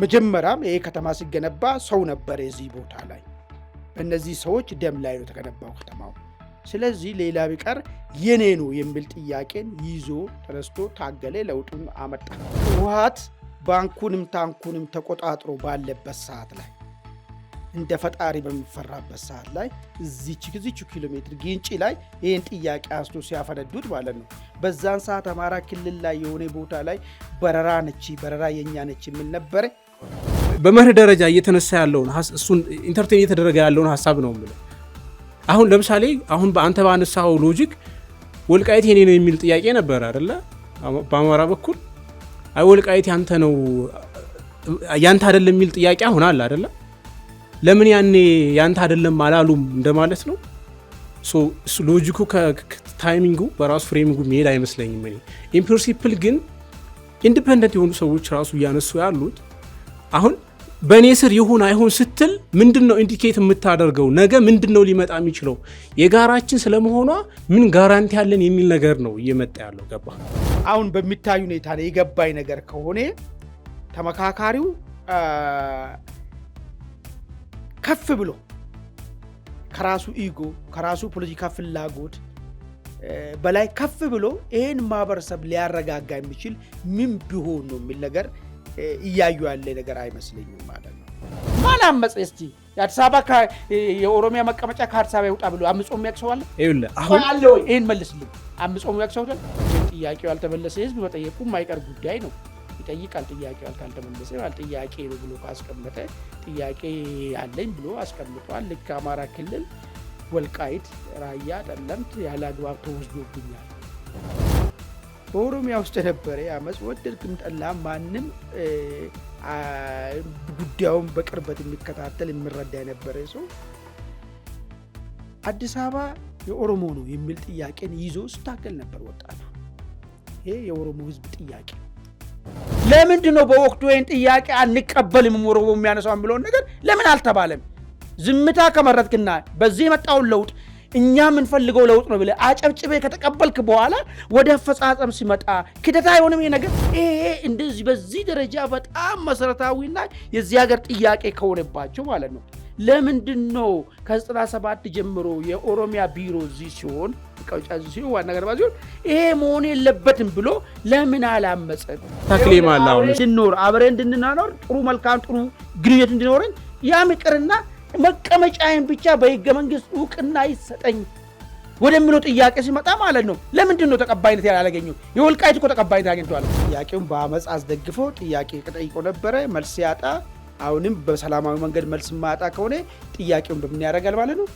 መጀመሪያም ይሄ ከተማ ሲገነባ ሰው ነበር የዚህ ቦታ ላይ በእነዚህ ሰዎች ደም ላይ ነው የተገነባው ከተማው። ስለዚህ ሌላ ቢቀር የኔ ነው የሚል ጥያቄን ይዞ ተነስቶ ታገለ፣ ለውጡን አመጣ። ህወሓት ባንኩንም ታንኩንም ተቆጣጥሮ ባለበት ሰዓት ላይ እንደ ፈጣሪ በሚፈራበት ሰዓት ላይ እዚች ኪሎ ሜትር ግንጪ ላይ ይህን ጥያቄ አንስቶ ሲያፈነዱት ማለት ነው። በዛን ሰዓት አማራ ክልል ላይ የሆነ ቦታ ላይ በረራ የኛ ነች የሚል ነበረ። በመርህ ደረጃ እየተነሳ ያለውን እሱን ኢንተርቴን እየተደረገ ያለውን ሀሳብ ነው የምለው። አሁን ለምሳሌ በአንተ ባነሳው ሎጂክ ወልቃይት የኔ ነው የሚል ጥያቄ ነበር አይደለ? በአማራ በኩል አይ ወልቃይት ያንተ ነው ያንተ አይደለም የሚል ጥያቄ አሁን አለ አይደለ? ለምን ያኔ ያንተ አይደለም አላሉም እንደማለት ነው። ሶ ሎጂኩ ከታይሚንጉ በራሱ ፍሬሚንጉ መሄድ አይመስለኝም። ኢን ፕሪንሲፕል ግን ኢንዲፔንደንት የሆኑ ሰዎች ራሱ እያነሱ ያሉት አሁን በእኔ ስር ይሁን አይሁን ስትል ምንድነው ኢንዲኬት የምታደርገው? ነገ ምንድነው ሊመጣ የሚችለው? የጋራችን ስለመሆኗ ምን ጋራንቲ ያለን የሚል ነገር ነው እየመጣ ያለው። ገባ? አሁን በሚታይ ሁኔታ ነው የገባኝ ነገር ከሆነ ተመካካሪው ከፍ ብሎ ከራሱ ኢጎ ከራሱ ፖለቲካ ፍላጎት በላይ ከፍ ብሎ ይሄን ማህበረሰብ ሊያረጋጋ የሚችል ምን ቢሆን ነው የሚል ነገር እያዩ ያለ ነገር አይመስለኝም ማለት ነው። ማን አመፀ? እስቲ የአዲስ አበባ የኦሮሚያ መቀመጫ ከአዲስ አበባ ይውጣ ብሎ አምጾ የሚያቅሰዋል? አሁን አለው ይሄን መልስልኝ። አምጾ የሚያቅሰዋል? ጥያቄው ያልተመለሰ ህዝብ መጠየቁ የማይቀር ጉዳይ ነው። ይጠይቃል። ጥያቄው ካልተመለሰ ጥያቄ ነው ብሎ ካስቀመጠ ጥያቄ ያለኝ ብሎ አስቀምጧል። ልክ አማራ ክልል ወልቃይት፣ ራያ፣ ጠለምት ያለ አግባብ ተወስዶብኛል። በኦሮሚያ ውስጥ የነበረ አመፅ ወደድክም ጠላም ማንም ጉዳዩን በቅርበት የሚከታተል የሚረዳ የነበረ ሰው አዲስ አበባ የኦሮሞ ነው የሚል ጥያቄን ይዞ ስታገል ነበር ወጣቱ። ይሄ የኦሮሞ ህዝብ ጥያቄ ለምንድን ነው በወቅቱ ይህን ጥያቄ አንቀበልም ኦሮሞ የሚያነሳው ብለውን ነገር ለምን አልተባለም? ዝምታ ከመረጥክና በዚህ የመጣውን ለውጥ እኛ የምንፈልገው ለውጥ ነው ብለህ አጨብጭቤ ከተቀበልክ በኋላ ወደ አፈጻጸም ሲመጣ ክደታ አይሆንም። ይሄ ነገር ይሄ እንደዚህ በዚህ ደረጃ በጣም መሰረታዊና የዚህ ሀገር ጥያቄ ከሆነባቸው ማለት ነው። ለምንድን ነው ከ97 ጀምሮ የኦሮሚያ ቢሮ እዚህ ሲሆን ቀውጫዚ ሲሆን ዋና ገርባ ሲሆን ይሄ መሆን የለበትም ብሎ ለምን አላመፀም? ተክሊማላው እንድንኖር አብረን እንድንኖር ጥሩ መልካም ጥሩ ግንኙነት እንድኖረን ያም ይቅርና መቀመጫዬን ብቻ በህገ መንግስት እውቅና ይሰጠኝ ወደሚለው ጥያቄ ሲመጣ ማለት ነው ለምንድን ነው ተቀባይነት ያላገኘው? የወልቃይት እኮ ተቀባይነት አግኝቷል። ጥያቄውን በአመፅ አስደግፎ ጥያቄ ጠይቆ ነበረ፣ መልስ ያጣ። አሁንም በሰላማዊ መንገድ መልስ ማጣ ከሆነ ጥያቄውን በምን ያደርጋል ማለት ነው?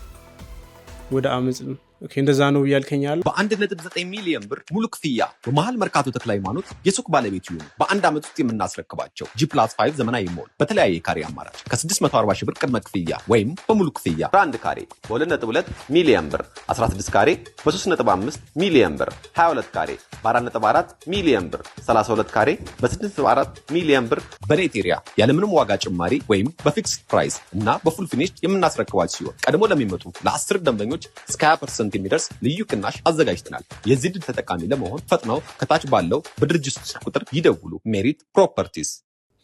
ወደ አመፅ ነው። ኦኬ እንደዛ ነው ያልከኛል። በ1.9 ሚሊዮን ብር ሙሉ ክፍያ በመሃል መርካቶ ተክለ ሃይማኖት የሱቅ ባለቤት ይሁኑ። በአንድ ዓመት ውስጥ የምናስረክባቸው G+5 ዘመናዊ ሞል በተለያየ ካሬ አማራጭ ከ640 ሺህ ብር ቅድመ ክፍያ ወይም በሙሉ ክፍያ በአንድ ካሬ በ2.2 ሚሊዮን ብር፣ 16 ካሬ በ3.5 ሚሊዮን ብር፣ 22 ካሬ በ4.4 ሚሊዮን ብር፣ 32 ካሬ በ6.4 ሚሊዮን ብር በኔት ኤሪያ ያለምንም ዋጋ ጭማሪ ወይም በፊክስድ ፕራይስ እና በፉል ፊኒሽ የምናስረክባቸው ሲሆን ቀድሞ ለሚመጡ ለ10 ደንበኞች እስከ 20% የሚደርስ ልዩ ቅናሽ አዘጋጅተናል። የዚህ ድል ተጠቃሚ ለመሆን ፈጥነው ከታች ባለው በድርጅቱ ስልክ ቁጥር ይደውሉ። ሜሪት ፕሮፐርቲስ።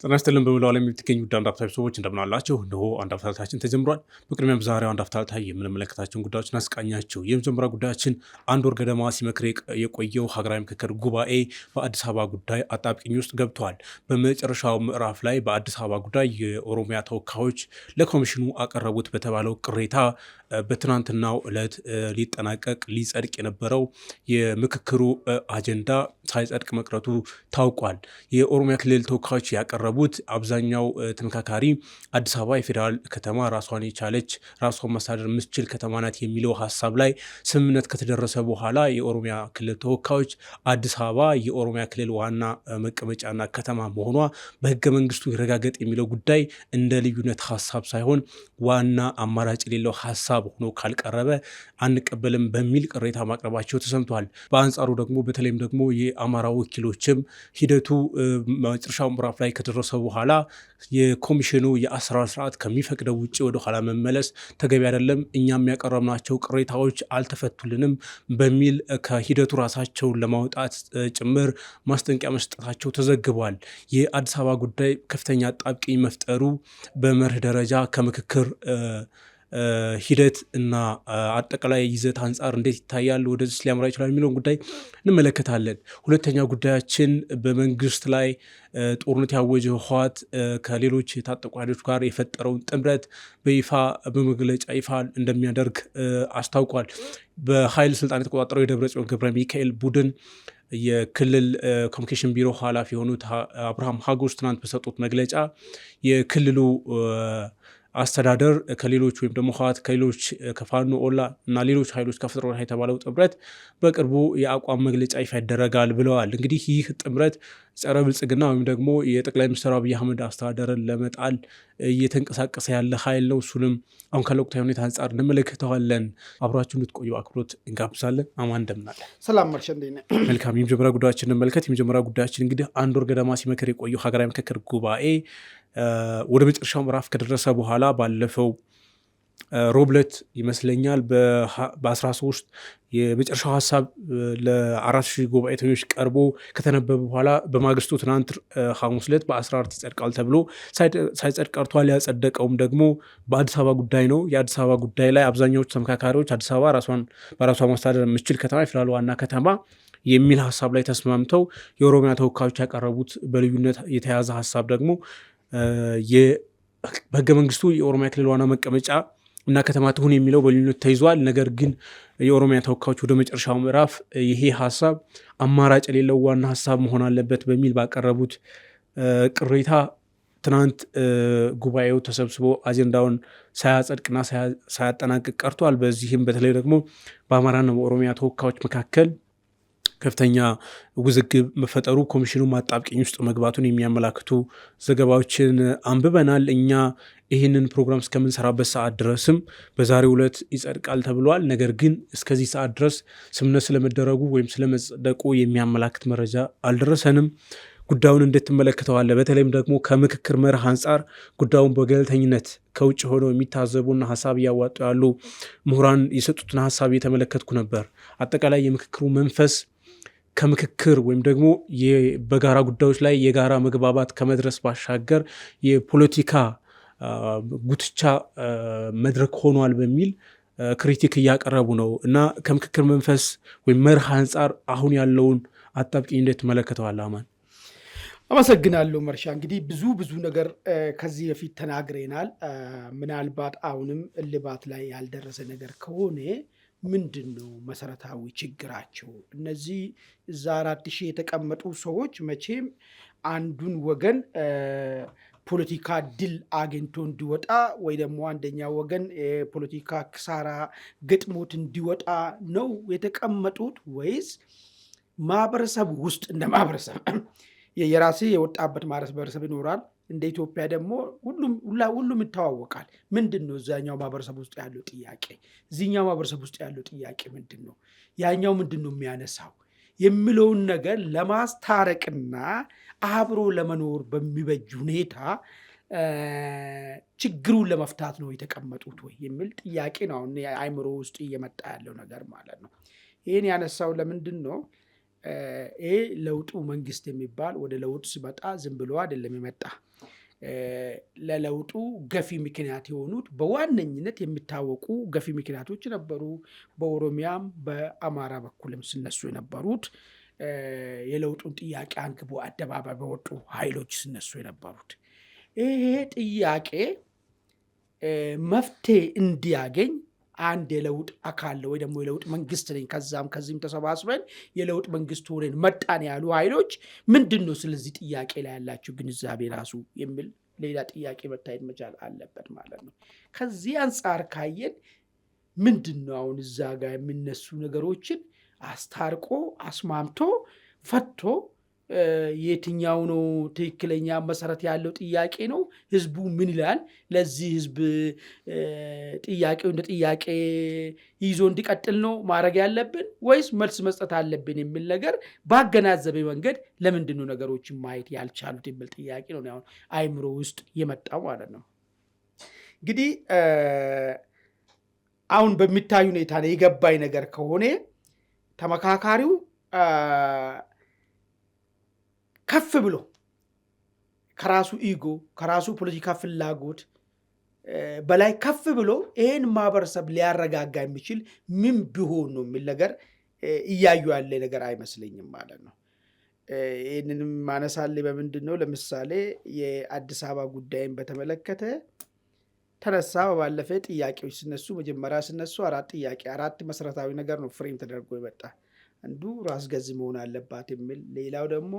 ጤና ይስጥልን። በመላው ዓለም የምትገኙ አንድ አፍታ ሰዎች እንደምን አላችሁ? እነሆ አንድ አፍታችን ተጀምሯል። በቅድሚያም ዛሬው አንድ አፍታ የምንመለከታቸውን ጉዳዮች እናስቃኛቸው። የመጀመሪያ ጉዳያችን አንድ ወር ገደማ ሲመክር የቆየው ሀገራዊ ምክክር ጉባኤ በአዲስ አበባ ጉዳይ አጣብቂኝ ውስጥ ገብተዋል። በመጨረሻው ምዕራፍ ላይ በአዲስ አበባ ጉዳይ የኦሮሚያ ተወካዮች ለኮሚሽኑ አቀረቡት በተባለው ቅሬታ በትናንትናው ዕለት ሊጸድቅ የነበረው የምክክሩ አጀንዳ ሳይጸድቅ መቅረቱ ታውቋል። የኦሮሚያ ክልል ተወካዮች ያቀረቡት አብዛኛው ተመካካሪ አዲስ አበባ የፌዴራል ከተማ ራሷን የቻለች ራሷን ማስተዳደር የምትችል ከተማ ናት የሚለው ሀሳብ ላይ ስምምነት ከተደረሰ በኋላ የኦሮሚያ ክልል ተወካዮች አዲስ አበባ የኦሮሚያ ክልል ዋና መቀመጫና ከተማ መሆኗ በህገ መንግስቱ ይረጋገጥ የሚለው ጉዳይ እንደ ልዩነት ሀሳብ ሳይሆን ዋና አማራጭ የሌለው ሀሳብ ሆኖ ካልቀረበ አንቀበልም በሚል ቅሬታ ማቅረባቸው ተሰምቷል። በአንጻሩ ደግሞ በተለይም ደግሞ የአማራ ወኪሎችም ሂደቱ መጨረሻው ምዕራፍ ላይ ከደረሰ በኋላ የኮሚሽኑ የአሰራር ስርዓት ከሚፈቅደው ውጭ ወደ ኋላ መመለስ ተገቢ አይደለም፣ እኛም ያቀረብናቸው ቅሬታዎች አልተፈቱልንም በሚል ከሂደቱ ራሳቸውን ለማውጣት ጭምር ማስጠንቀቂያ መስጠታቸው ተዘግቧል። የአዲስ አበባ ጉዳይ ከፍተኛ አጣብቂኝ መፍጠሩ በመርህ ደረጃ ከምክክር ሂደት እና አጠቃላይ ይዘት አንጻር እንዴት ይታያል፣ ወደዚህ ሊያመራ ይችላል የሚለውን ጉዳይ እንመለከታለን። ሁለተኛው ጉዳያችን በመንግስት ላይ ጦርነት ያወጀ ህወሓት ከሌሎች የታጠቁ ኃይሎች ጋር የፈጠረውን ጥምረት በይፋ በመግለጫ ይፋ እንደሚያደርግ አስታውቋል። በኃይል ስልጣን የተቆጣጠረው የደብረጽዮን ገብረ ሚካኤል ቡድን የክልል ኮሚኒኬሽን ቢሮ ኃላፊ የሆኑት አብርሃም ሀጎስ ትናንት በሰጡት መግለጫ የክልሉ አስተዳደር ከሌሎች ወይም ደግሞ ህወሓት ከሌሎች ከፋኖ ኦላ እና ሌሎች ኃይሎች ከፈጥሯል የተባለው ጥምረት በቅርቡ የአቋም መግለጫ ይፋ ይደረጋል ብለዋል። እንግዲህ ይህ ጥምረት ጸረ ብልጽግና ወይም ደግሞ የጠቅላይ ሚኒስትር አብይ አህመድ አስተዳደርን ለመጣል እየተንቀሳቀሰ ያለ ኃይል ነው። እሱንም አሁን ካለው ወቅታዊ ሁኔታ አንጻር እንመለከተዋለን። አብራችሁ እንድትቆዩ አክብሮት እንጋብዛለን። አማን እንደምናለ ሰላም መርሸ እንደነ መልካም። የመጀመሪያ ጉዳያችን እንመልከት። የመጀመሪያ ጉዳያችን እንግዲህ አንድ ወር ገደማ ሲመክር የቆየው ሀገራዊ ምክክር ጉባኤ ወደ መጨረሻው ምዕራፍ ከደረሰ በኋላ ባለፈው ሮብለት ይመስለኛል በ13 የመጨረሻው ሀሳብ ለ4,000 ጉባኤተኞች ቀርቦ ከተነበበ በኋላ በማግስቱ ትናንት ሐሙስ ዕለት በ14 ይጸድቃል ተብሎ ሳይጸድቅ ቀርቷል። ያጸደቀውም ደግሞ በአዲስ አበባ ጉዳይ ነው። የአዲስ አበባ ጉዳይ ላይ አብዛኛዎቹ ተመካካሪዎች አዲስ አበባ በራሷ ማስተዳደር የምትችል ከተማ፣ የፌዴራል ዋና ከተማ የሚል ሀሳብ ላይ ተስማምተው የኦሮሚያ ተወካዮች ያቀረቡት በልዩነት የተያዘ ሀሳብ ደግሞ በህገ መንግስቱ የኦሮሚያ ክልል ዋና መቀመጫ እና ከተማ ትሁን የሚለው በልዩነት ተይዟል። ነገር ግን የኦሮሚያ ተወካዮች ወደ መጨረሻው ምዕራፍ ይሄ ሀሳብ አማራጭ የሌለው ዋና ሀሳብ መሆን አለበት በሚል ባቀረቡት ቅሬታ ትናንት ጉባኤው ተሰብስቦ አጀንዳውን ሳያጸድቅና ሳያጠናቅቅ ቀርቷል። በዚህም በተለይ ደግሞ በአማራና በኦሮሚያ ተወካዮች መካከል ከፍተኛ ውዝግብ መፈጠሩ ኮሚሽኑ ማጣብቂኝ ውስጥ መግባቱን የሚያመላክቱ ዘገባዎችን አንብበናል። እኛ ይህንን ፕሮግራም እስከምንሰራበት ሰዓት ድረስም በዛሬው ዕለት ይጸድቃል ተብሏል። ነገር ግን እስከዚህ ሰዓት ድረስ ስምምነት ስለመደረጉ ወይም ስለመጸደቁ የሚያመላክት መረጃ አልደረሰንም። ጉዳዩን እንድትመለከተዋለ በተለይም ደግሞ ከምክክር መርህ አንጻር ጉዳዩን በገለልተኝነት ከውጭ ሆነው የሚታዘቡና ሀሳብ እያዋጡ ያሉ ምሁራን የሰጡትን ሀሳብ እየተመለከትኩ ነበር። አጠቃላይ የምክክሩ መንፈስ ከምክክር ወይም ደግሞ በጋራ ጉዳዮች ላይ የጋራ መግባባት ከመድረስ ባሻገር የፖለቲካ ጉትቻ መድረክ ሆኗል በሚል ክሪቲክ እያቀረቡ ነው እና ከምክክር መንፈስ ወይም መርህ አንጻር አሁን ያለውን አጣብቂኝ እንዴት ትመለከተዋል? አማን አመሰግናለሁ መርሻ። እንግዲህ ብዙ ነገር ከዚህ በፊት ተናግረናል። ምናልባት አሁንም እልባት ላይ ያልደረሰ ነገር ከሆነ ምንድን ነው መሰረታዊ ችግራቸው? እነዚህ እዛ 4,000 የተቀመጡ ሰዎች መቼም አንዱን ወገን ፖለቲካ ድል አግኝቶ እንዲወጣ ወይ ደግሞ አንደኛ ወገን የፖለቲካ ክሳራ ገጥሞት እንዲወጣ ነው የተቀመጡት ወይስ ማህበረሰብ ውስጥ እንደ ማህበረሰብ የራሴ የወጣበት ማህበረሰብ ይኖራል። እንደ ኢትዮጵያ ደግሞ ሁሉም ይተዋወቃል። ምንድን ነው እዛኛው ማህበረሰብ ውስጥ ያለው ጥያቄ፣ እዚህኛው ማህበረሰብ ውስጥ ያለው ጥያቄ ምንድን ነው፣ ያኛው ምንድን ነው የሚያነሳው የሚለውን ነገር ለማስታረቅና አብሮ ለመኖር በሚበጅ ሁኔታ ችግሩን ለመፍታት ነው የተቀመጡት ወይ የሚል ጥያቄ ነው አሁን አይምሮ ውስጥ እየመጣ ያለው ነገር ማለት ነው። ይህን ያነሳው ለምንድን ነው? ይሄ ለውጡ መንግስት የሚባል ወደ ለውጡ ሲመጣ ዝም ብሎ አይደለም የመጣ። ለለውጡ ገፊ ምክንያት የሆኑት በዋነኝነት የሚታወቁ ገፊ ምክንያቶች ነበሩ። በኦሮሚያም በአማራ በኩልም ሲነሱ የነበሩት የለውጡን ጥያቄ አንግቦ አደባባይ በወጡ ኃይሎች ሲነሱ የነበሩት ይሄ ጥያቄ መፍትሄ እንዲያገኝ አንድ የለውጥ አካል ወይ ደግሞ የለውጥ መንግስት ነኝ ከዚህም ተሰባስበን የለውጥ መንግስት ሆነን መጣን ያሉ ኃይሎች ምንድን ነው ስለዚህ ጥያቄ ላይ ያላቸው ግንዛቤ ራሱ የሚል ሌላ ጥያቄ መታየት መቻል አለበት ማለት ነው። ከዚህ አንጻር ካየን ምንድን ነው አሁን እዛ ጋር የሚነሱ ነገሮችን አስታርቆ አስማምቶ ፈቶ የትኛው ነው ትክክለኛ መሰረት ያለው ጥያቄ ነው? ህዝቡ ምን ይላል? ለዚህ ህዝብ ጥያቄው እንደ ጥያቄ ይዞ እንዲቀጥል ነው ማድረግ ያለብን ወይስ መልስ መስጠት አለብን የሚል ነገር ባገናዘበ መንገድ ለምንድን ነው ነገሮችን ማየት ያልቻሉት የሚል ጥያቄ ነው አሁን አይምሮ ውስጥ የመጣው ማለት ነው። እንግዲህ አሁን በሚታይ ሁኔታ ነው የገባኝ ነገር ከሆነ ተመካካሪው ከፍ ብሎ ከራሱ ኢጎ ከራሱ ፖለቲካ ፍላጎት በላይ ከፍ ብሎ ይህን ማህበረሰብ ሊያረጋጋ የሚችል ምን ቢሆን ነው የሚል ነገር እያዩ ያለ ነገር አይመስለኝም ማለት ነው። ይህንንም ማነሳሌ በምንድን ነው? ለምሳሌ የአዲስ አበባ ጉዳይን በተመለከተ ተነሳ። ባለፈ ጥያቄዎች ሲነሱ መጀመሪያ ሲነሱ አራት መሰረታዊ ነገር ነው ፍሬም ተደርጎ የመጣ። አንዱ ራስ ገዝ መሆን አለባት የሚል፣ ሌላው ደግሞ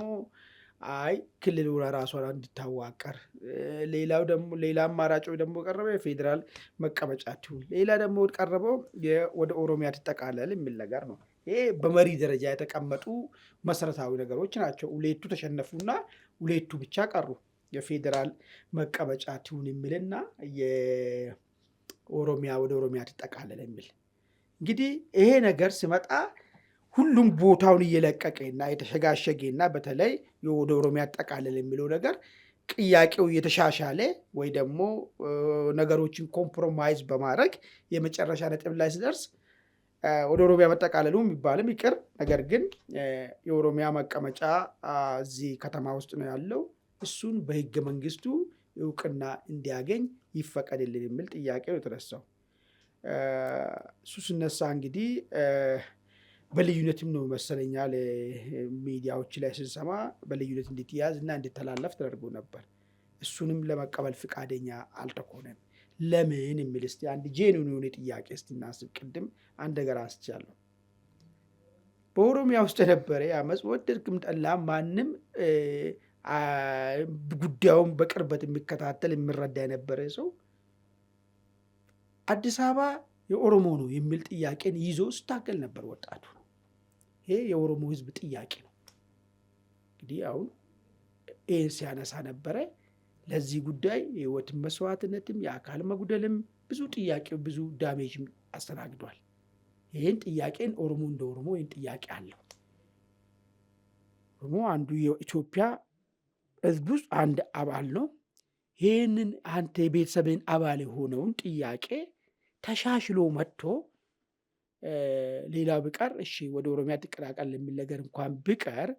አይ ክልል ራሷን እንድታዋቀር፣ ሌላ አማራጮች ደግሞ ቀረበ የፌዴራል መቀመጫ ትሁን፣ ሌላ ደግሞ ቀረበው ወደ ኦሮሚያ ትጠቃለል የሚል ነገር ነው። ይሄ በመሪ ደረጃ የተቀመጡ መሰረታዊ ነገሮች ናቸው። ሁለቱ ተሸነፉና ሁለቱ ብቻ ቀሩ። የፌዴራል መቀመጫ ትሁን የሚልና የኦሮሚያ ወደ ኦሮሚያ ትጠቃለል የሚል። እንግዲህ ይሄ ነገር ሲመጣ ሁሉም ቦታውን እየለቀቀና የተሸጋሸገና በተለይ ወደ ኦሮሚያ ትጠቃለል የሚለው ነገር ጥያቄው እየተሻሻለ ወይ ደግሞ ነገሮችን ኮምፕሮማይዝ በማድረግ የመጨረሻ ነጥብ ላይ ሲደርስ ወደ ኦሮሚያ መጠቃለሉ የሚባልም ይቅር፣ ነገር ግን የኦሮሚያ መቀመጫ እዚህ ከተማ ውስጥ ነው ያለው፣ እሱን በህገ መንግስቱ እውቅና እንዲያገኝ ይፈቀድልን የሚል ጥያቄ ነው የተነሳው። እሱ ሲነሳ እንግዲህ በልዩነትም ነው መሰለኛል ሚዲያዎች ላይ ስንሰማ በልዩነት እንድትያዝ እና እንድተላለፍ ተደርጎ ነበር። እሱንም ለመቀበል ፍቃደኛ አልተኮነም። ለምን የሚል እስቲ አንድ ጄኑን የሆነ ጥያቄ እስቲ እናስብ። ቅድም አንድ ነገር አንስቻለሁ። በኦሮሚያ ውስጥ የነበረ አመፅ ወደድክም ጠላም ማንም ጉዳዩን በቅርበት የሚከታተል የሚረዳ የነበረ ሰው አዲስ አበባ የኦሮሞ ነው የሚል ጥያቄን ይዞ ስታገል ነበር ወጣቱ። ይሄ የኦሮሞ ህዝብ ጥያቄ ነው። እንግዲህ አሁን ይህን ሲያነሳ ነበረ። ለዚህ ጉዳይ የህይወትን መስዋዕትነትም የአካል መጉደልም ብዙ ጥያቄው ብዙ ዳሜጅም አስተናግዷል። ይህን ጥያቄን ኦሮሞ እንደ ኦሮሞ ይህን ጥያቄ አለው። ኦሮሞ አንዱ የኢትዮጵያ ህዝብ ውስጥ አንድ አባል ነው። ይህንን አንተ የቤተሰብን አባል የሆነውን ጥያቄ ተሻሽሎ መጥቶ ሌላው ቢቀር እሺ ወደ ኦሮሚያ ትቀላቀል የሚል ነገር እንኳን ቢቀር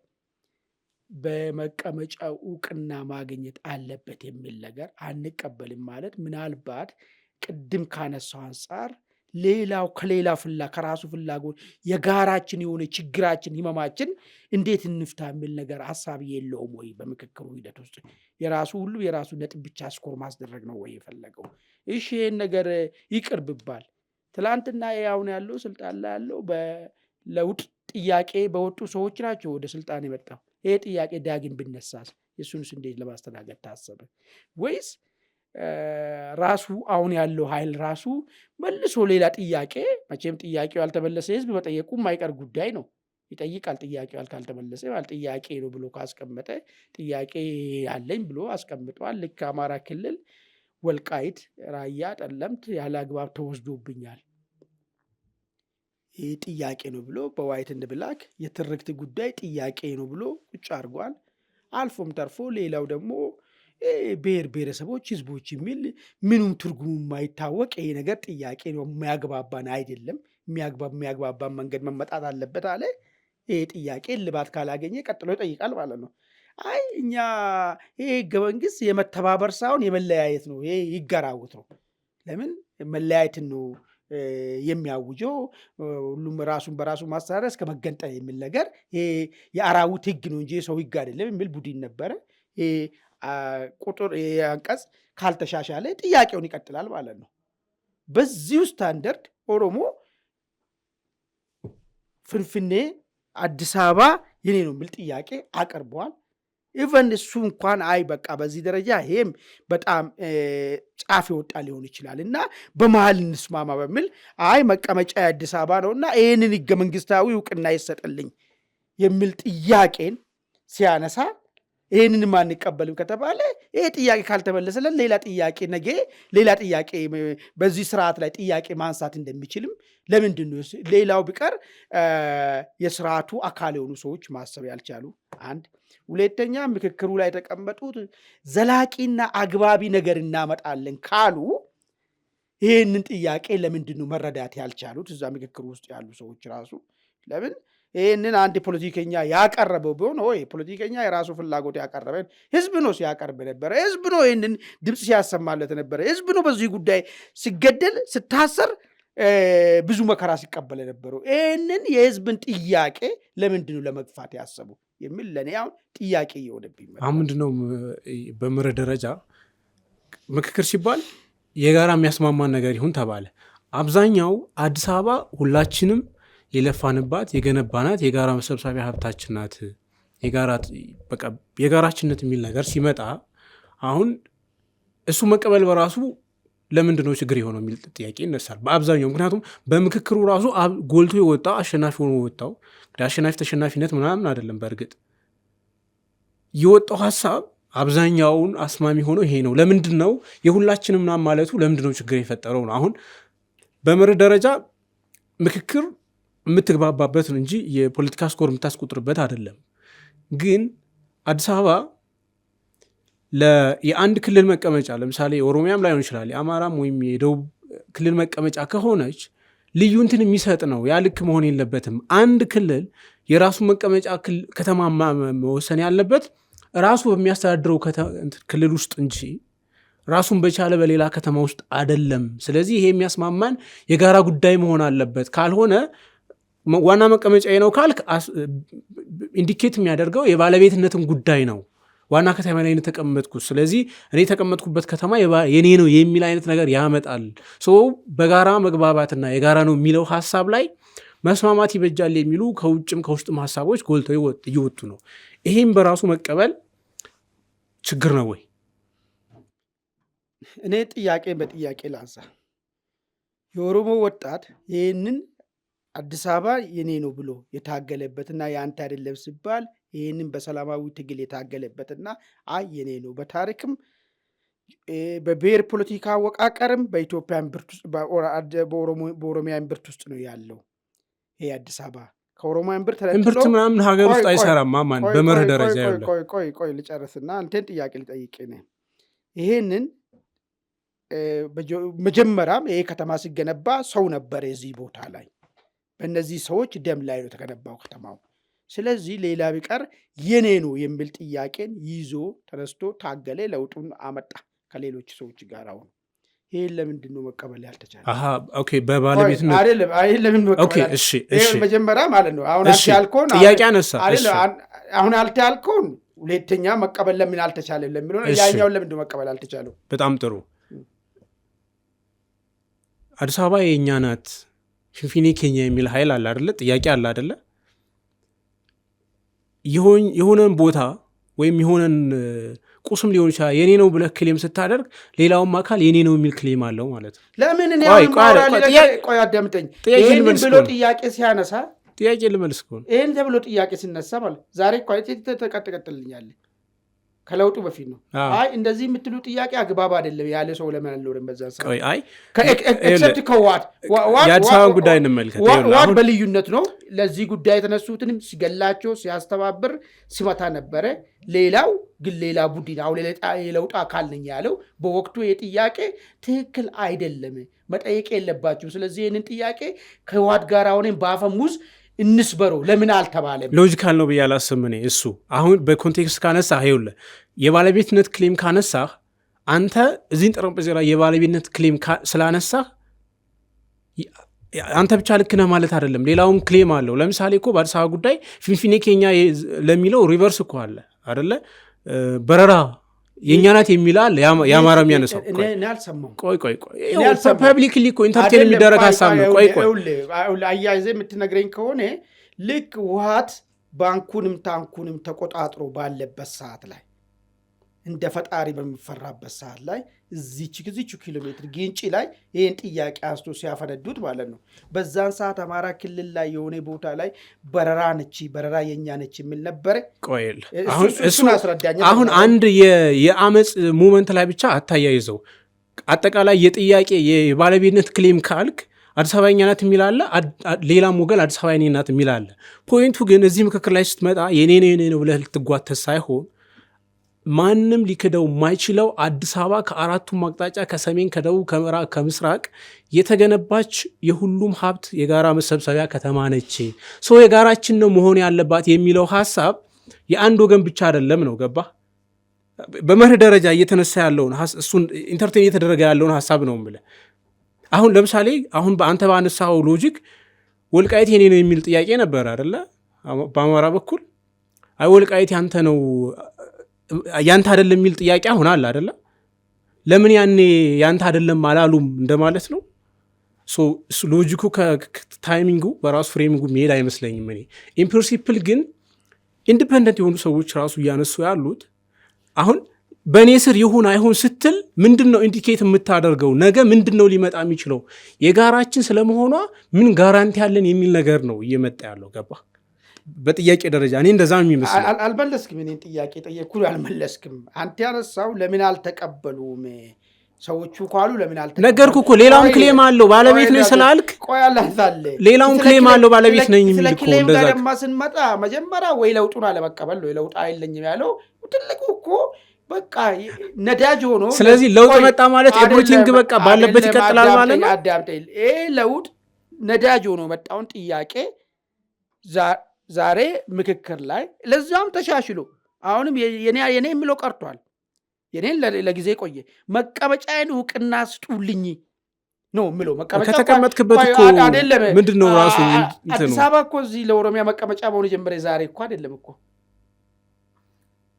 በመቀመጫው እውቅና ማግኘት አለበት የሚል ነገር አንቀበልም ማለት ምናልባት ቅድም ካነሳው አንጻር ሌላው ከራሱ ፍላጎት የጋራችን የሆነ ችግራችን ህመማችን እንዴት እንፍታ የሚል ነገር ሀሳብ የለውም ወይ? በምክክሩ ሂደት ውስጥ ሁሉ የራሱ ነጥብ ብቻ ስኮር ማስደረግ ነው ወይ የፈለገው? እሺ ይህን ነገር ይቅር ብባል ትላንትና አሁን ያለው ስልጣን ላይ ያለው በለውጥ ጥያቄ በወጡ ሰዎች ናቸው ወደ ስልጣን የመጣው። ይሄ ጥያቄ ዳግም ብነሳስ የሱንስ እንዴት ለማስተናገድ ታሰበ? ወይስ ራሱ አሁን ያለው ኃይል ራሱ መልሶ ሌላ ጥያቄ? መቼም ጥያቄው ያልተመለሰ ህዝብ መጠየቁ የማይቀር ጉዳይ ነው። ይጠይቃል። ጥያቄው ካልተመለሰ ጥያቄ ነው ብሎ ካስቀመጠ ጥያቄ ያለኝ ብሎ አስቀምጧል። ልክ አማራ ክልል ወልቃይት፣ ራያ፣ ጠለምት ያለ አግባብ ተወስዶብኛል ይህ ጥያቄ ነው ብሎ በዋይት ኤንድ ብላክ የትርክት ጉዳይ ጥያቄ ነው ብሎ ቁጭ አድርጓል። አልፎም ተርፎ ሌላው ደግሞ ብሔር ብሔረሰቦች ህዝቦች የሚል ምኑም ትርጉሙ የማይታወቅ ይሄ ነገር ጥያቄ ነው፣ የሚያግባባን አይደለም፣ የሚያግባባን መንገድ መመጣት አለበት አለ። ይሄ ጥያቄ ልባት ካላገኘ ቀጥሎ ይጠይቃል ማለት ነው። አይ እኛ ይሄ ህገ መንግስት የመተባበር ሳይሆን የመለያየት ነው፣ ይሄ ይገራውት ነው። ለምን መለያየትን ነው የሚያውጀው? ሁሉም ራሱን በራሱ ማስተዳደር እስከ መገንጠል የሚል ነገር ይሄ የአራዊት ህግ ነው እንጂ የሰው ህግ አይደለም የሚል ቡድን ነበረ። ቁጥር አንቀጽ ካልተሻሻለ ጥያቄውን ይቀጥላል ማለት ነው። በዚሁ ስታንደርድ ኦሮሞ ፍንፍኔ አዲስ አበባ የኔ ነው የሚል ጥያቄ አቅርበዋል። ኢቨን እሱ እንኳን አይ በቃ በዚህ ደረጃ ይሄም በጣም ጫፍ ይወጣ ሊሆን ይችላል እና በመሀል እንስማማ በሚል አይ መቀመጫ የአዲስ አበባ ነው እና ይህንን ህገ መንግስታዊ እውቅና ይሰጥልኝ የሚል ጥያቄን ሲያነሳ ይህንን ማንቀበልም ከተባለ ይሄ ጥያቄ ካልተመለሰለን ሌላ ጥያቄ በዚህ ስርዓት ላይ ጥያቄ ማንሳት እንደሚችልም ለምንድን ነው ሌላው ቢቀር የስርዓቱ አካል የሆኑ ሰዎች ማሰብ ያልቻሉ? አንድ ሁለተኛ ምክክሩ ላይ የተቀመጡት ዘላቂና አግባቢ ነገር እናመጣለን ካሉ ይህንን ጥያቄ ለምንድን ነው መረዳት ያልቻሉት? እዛ ምክክሩ ውስጥ ያሉ ሰዎች ራሱ ለምን ይህንን አንድ ፖለቲከኛ ያቀረበው ቢሆን ፖለቲከኛ የራሱ ፍላጎት ያቀረበን ህዝብ ነው ሲያቀርብ ነበረ። ህዝብ ነው ይህንን ድምፅ ሲያሰማለት ነበረ። ህዝብ ነው በዚህ ጉዳይ ሲገደል ስታሰር ብዙ መከራ ሲቀበል ነበረው። ይህንን የህዝብን ጥያቄ ለምንድን ነው ለመግፋት ያሰቡ የሚል ለእኔ አሁን ጥያቄ እየሆነብኝ አሁን ምንድነው በመርህ ደረጃ ምክክር ሲባል የጋራ የሚያስማማን ነገር ይሁን ተባለ። አብዛኛው አዲስ አበባ ሁላችንም የለፋንባት የገነባናት የጋራ መሰብሰቢያ ሀብታችን ናት። የጋራችነት የሚል ነገር ሲመጣ አሁን እሱ መቀበል በራሱ ለምንድነው ችግር የሆነው የሚል ጥያቄ ይነሳል በአብዛኛው። ምክንያቱም በምክክሩ ራሱ ጎልቶ የወጣ አሸናፊ ሆኖ ወጣው አሸናፊ ተሸናፊነት ምናምን አይደለም። በእርግጥ የወጣው ሀሳብ አብዛኛውን አስማሚ ሆኖ ይሄ ነው። ለምንድነው የሁላችንም ምናምን ማለቱ ለምንድነው ችግር የፈጠረው ነው። አሁን በመርህ ደረጃ ምክክር የምትግባባበት እንጂ የፖለቲካ ስኮር የምታስቆጥርበት አይደለም። ግን አዲስ አበባ የአንድ ክልል መቀመጫ ለምሳሌ ኦሮሚያም ላይሆን ይችላል የአማራም ወይም የደቡብ ክልል መቀመጫ ከሆነች ልዩ እንትን የሚሰጥ ነው። ያ ልክ መሆን የለበትም። አንድ ክልል የራሱ መቀመጫ ከተማ መወሰን ያለበት ራሱ በሚያስተዳድረው ክልል ውስጥ እንጂ ራሱን በቻለ በሌላ ከተማ ውስጥ አይደለም። ስለዚህ ይሄ የሚያስማማን የጋራ ጉዳይ መሆን አለበት። ካልሆነ ዋና መቀመጫ ነው ካልክ ኢንዲኬት የሚያደርገው የባለቤትነትን ጉዳይ ነው። ዋና ከተማ ላይ ተቀመጥኩት፣ ስለዚህ እኔ የተቀመጥኩበት ከተማ የኔ ነው የሚል አይነት ነገር ያመጣል። በጋራ መግባባትና የጋራ ነው የሚለው ሀሳብ ላይ መስማማት ይበጃል የሚሉ ከውጭም ከውስጥም ሀሳቦች ጎልተው እየወጡ ነው። ይሄም በራሱ መቀበል ችግር ነው ወይ? እኔ ጥያቄ በጥያቄ ላንሳ። የኦሮሞ ወጣት ይህንን አዲስ አበባ የኔ ነው ብሎ የታገለበትና የአንተ አይደለም ሲባል ይህንን በሰላማዊ ትግል የታገለበትና የኔ ነው በታሪክም በብሔር ፖለቲካ አወቃቀርም በኢትዮጵያ በኦሮሚያ እምብርት ውስጥ ነው ያለው። ይሄ አዲስ አበባ ከኦሮሞ እምብርት እምብርት ምናምን ሀገር ውስጥ አይሰራም። ማማን በመርህ ደረጃ ያለው ቆይ ልጨርስና አንተን ጥያቄ ልጠይቅ ነው። ይሄንን መጀመሪያም ይሄ ከተማ ሲገነባ ሰው ነበር የዚህ ቦታ ላይ በእነዚህ ሰዎች ደም ላይ ነው የተገነባው ከተማው። ስለዚህ ሌላ ቢቀር የኔ ነው የሚል ጥያቄን ይዞ ተነስቶ ታገለ፣ ለውጡን አመጣ ከሌሎች ሰዎች ጋር። አሁን ይሄን ለምንድን ነው መቀበል ያልተቻለ? በባለቤትነት ለምን መቀበል? እሺ መጀመሪያ ማለት ነው አሁን አንተ ያልከውን ጥያቄ አነሳ። አሁን አንተ ያልከውን ሁለተኛ መቀበል ለምን አልተቻለም ለሚለው ያኛውን ለምንድን ነው መቀበል አልተቻለው? በጣም ጥሩ። አዲስ አበባ የእኛ ናት ፊንፊኔ ኬኛ የሚል ኃይል አለ አይደለ? ጥያቄ አለ አይደለ? የሆነን ቦታ ወይም የሆነን ቁስም ሊሆን ይችላል የኔ ነው ብለህ ክሌም ስታደርግ ሌላውም አካል የኔ ነው የሚል ክሌም አለው ማለት ነው። ለምን እኔ ቆይ አዳምጠኝ። ይህን ብሎ ጥያቄ ሲያነሳ ጥያቄ ልመልስ ከሆነ ይህን ተብሎ ጥያቄ ሲነሳ ማለት ዛሬ ተቀጥልኛለ ከለውጡ በፊት ነው። እንደዚህ የምትሉ ጥያቄ አግባብ አይደለም ያለ ሰው ለምን አልኖርም? በዛ ሰዓት ኤክሰፕት ከዋት የአዲስ አበባን ጉዳይ እንመልከት። ዋት በልዩነት ነው ለዚህ ጉዳይ የተነሱትንም ሲገላቸው ሲያስተባብር ሲመታ ነበረ። ሌላው ግን ሌላ ቡድን አሁን የለውጡ አካል ነኝ ያለው በወቅቱ የጥያቄ ትክክል አይደለም መጠየቅ የለባቸው። ስለዚህ ይህንን ጥያቄ ከዋት ጋር አሁንም በአፈሙዝ እንስበረው ለምን አልተባለም? ሎጂካል ነው ብዬ አላስብም እኔ። እሱ አሁን በኮንቴክስት ካነሳህ ይኸውልህ የባለቤትነት ክሌም ካነሳህ አንተ እዚህን ጠረጴዛ ላይ የባለቤትነት ክሌም ስላነሳህ አንተ ብቻ ልክ ነህ ማለት አይደለም። ሌላውም ክሌም አለው። ለምሳሌ እኮ በአዲስ አበባ ጉዳይ ፊንፊኔ ኬኛ ለሚለው ሪቨርስ እኮ አለ አይደለ? በረራ የእኛ ናት የሚላል የአማራ የሚያነሳው ቆይ ፐብሊክሊ እኮ ኢንተርቴን የሚደረግ ሀሳብ ነው። ቆይ አያይዘ የምትነግረኝ ከሆነ ልክ ውሃት ባንኩንም ታንኩንም ተቆጣጥሮ ባለበት ሰዓት ላይ እንደ ፈጣሪ በሚፈራበት ሰዓት ላይ እዚች ኪሎ ሜትር ግንጪ ላይ ይህን ጥያቄ አንስቶ ሲያፈነዱት ማለት ነው። በዛን ሰዓት አማራ ክልል ላይ የሆነ ቦታ ላይ በረራ የኛ ነች የሚል ነበረ። ቆይል እሱን አስረዳኝ። አሁን አንድ የአመፅ ሙመንት ላይ ብቻ አታያይዘው። አጠቃላይ የጥያቄ የባለቤትነት ክሌም ካልክ አዲስ አበባ የኛ ናት የሚል አለ፣ ሌላም ወገን አዲስ አበባ የኔ ናት የሚል አለ። ፖይንቱ ግን እዚህ ምክክር ላይ ስትመጣ የኔ ነው ብለህ ልትጓተት ሳይሆን ማንም ሊክደው የማይችለው አዲስ አበባ ከአራቱም አቅጣጫ ከሰሜን፣ ከደቡብ፣ ከምዕራብ፣ ከምስራቅ የተገነባች የሁሉም ሀብት የጋራ መሰብሰቢያ ከተማ ነች። ሰው የጋራችን ነው መሆን ያለባት የሚለው ሀሳብ የአንድ ወገን ብቻ አይደለም ነው። ገባ? በመርህ ደረጃ እየተነሳ ያለውን እሱን ኢንተርቴን እየተደረገ ያለውን ሀሳብ ነው የምልህ። አሁን ለምሳሌ አሁን በአንተ ባነሳው ሎጂክ ወልቃይት የኔ ነው የሚል ጥያቄ ነበር አይደለ? በአማራ በኩል አይ ወልቃይት ያንተ ነው ያንተ አይደለም የሚል ጥያቄ አሁን አለ አይደለ? ለምን ያኔ ያንተ አይደለም አላሉም እንደማለት ነው። ሎጂኩ ከታይሚንጉ በራሱ ፍሬሚንጉ መሄድ አይመስለኝም። እኔ ኢምፕሪንሲፕል ግን ኢንዲፔንደንት የሆኑ ሰዎች ራሱ እያነሱ ያሉት አሁን በእኔ ስር ይሁን አይሁን ስትል ምንድን ነው ኢንዲኬት የምታደርገው? ነገ ምንድን ነው ሊመጣ የሚችለው? የጋራችን ስለመሆኗ ምን ጋራንቲ ያለን የሚል ነገር ነው እየመጣ ያለው። ገባ? በጥያቄ ደረጃ እኔ እንደዛ የሚመስል አልመለስክም። እኔን ጥያቄ ጠየቅኩ አልመለስክም። አንተ ያነሳው ለምን አልተቀበሉም ሰዎቹ ካሉ ለምን አልተቀበሉም? ነገርኩ እኮ ሌላውን ክሌም አለው ባለቤት ነኝ ስላልክ ሌላውን ክሌም አለው ባለቤት ነኝ የሚል እኮ እንደዛ ደማ ስንመጣ መጀመሪያ ወይ ለውጡን አለመቀበል ወይ ለውጥ አይለኝም ያለው ትልቁ እኮ በቃ ነዳጅ ሆኖ። ስለዚህ ለውጥ መጣ ማለት ኤቭሪቲንግ በቃ ባለበት ይቀጥላል ማለት ነው። አዳምጠኝ። ይሄ ለውጥ ነዳጅ ሆኖ መጣውን ጥያቄ ዛሬ ምክክር ላይ ለዛም ተሻሽሎ አሁንም የኔ የሚለው ቀርቷል። የኔን ለጊዜ ቆየ መቀመጫዬን እውቅና ስጡልኝ ነው የሚለው። መቀመጫ ከተቀመጥክበት እኮ ምንድነው ራሱ አዲስ አበባ እኮ እዚህ ለኦሮሚያ መቀመጫ መሆኑ ጀመረ ዛሬ እኮ አይደለም እኮ